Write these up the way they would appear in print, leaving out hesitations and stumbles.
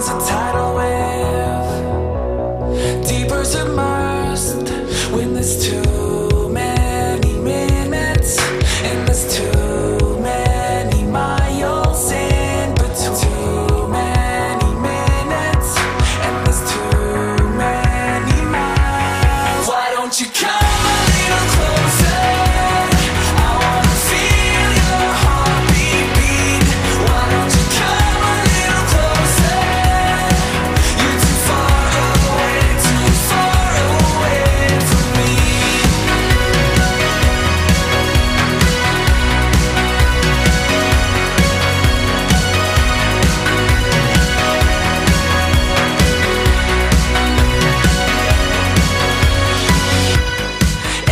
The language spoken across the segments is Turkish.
feelings a tidal wave, deeper submersed when there's too many minutes and there's too many miles in between. Too many minutes and there's too many miles. Why don't you come a little closer? I wanna feel your heartbeat beat. Why don't you come a little closer? You're too far away from me.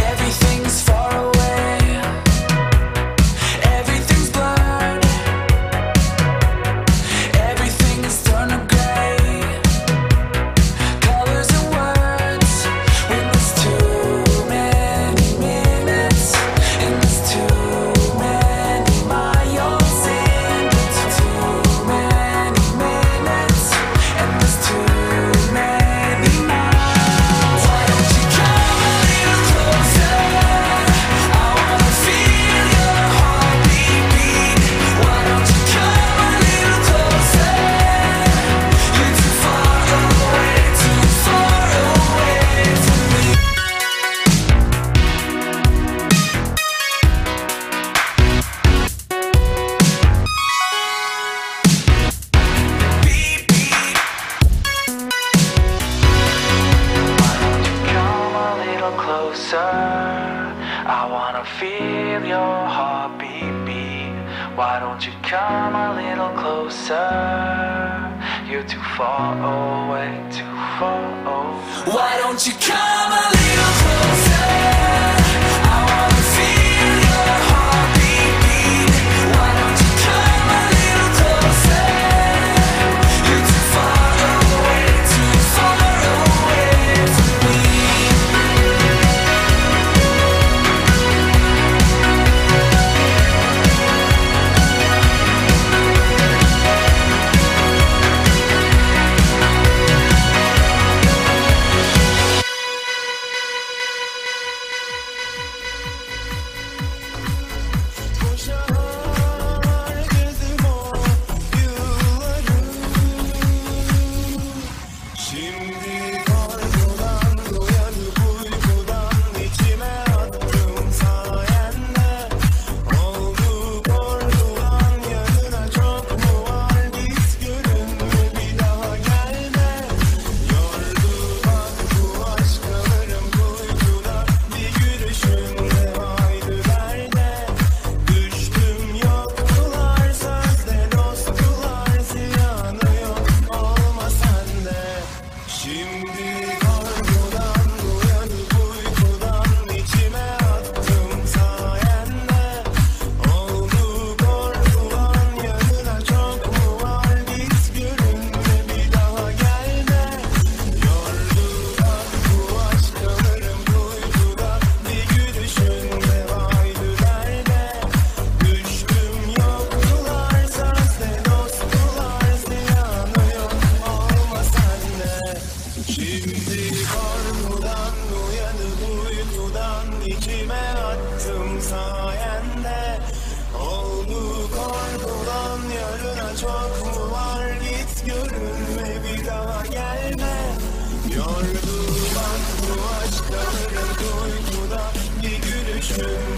Everything's far away, everything's blurred, everything is turned to gray. Colors and words when there's too many minutes and there's too many miles in between. Too many minutes and there's too many miles. Why don't you come a little closer? I wanna feel your heartbeat beat. Why don't you come a little closer? You're too far away from me. Beep, beep. Why don't you come a little closer? I wanna feel your heartbeat beat. Why don't you come a little closer? You're too far away, too far away. Why don't you come a little closer? I wanna feel your heartbeat beat. Why don't you come a little closer? You're too far away from me. Şimdi korkudan uyanıp uykudan içime attım sayende. Oldu korkudan yanına çok mu var, git görünme bir daha gelme. Yordu bak bu aşklarım kuytuda, bir gülüşünle haydi derde. Düştüm yoktular sözde dosttular, ziyanı yok olma sende. Şimdi korkudan uyanıp uykudan içime attım sayende. Oldu korkudan yanına çok mu var, git görünme bir daha gelme. Yordu bak bu aşklarım kuytuda, bir gülüşünle haydi derde. Düştüm yoktular sözde dosttular, ziyanı yok olma sende. Şimdi korkudan uyanıp uykudan içime attım sayende. Oldu korkudan yarına çok mu var, git görünme bir daha gelme. Yordu bak bu aşklarım kuytuda, bir gülüşün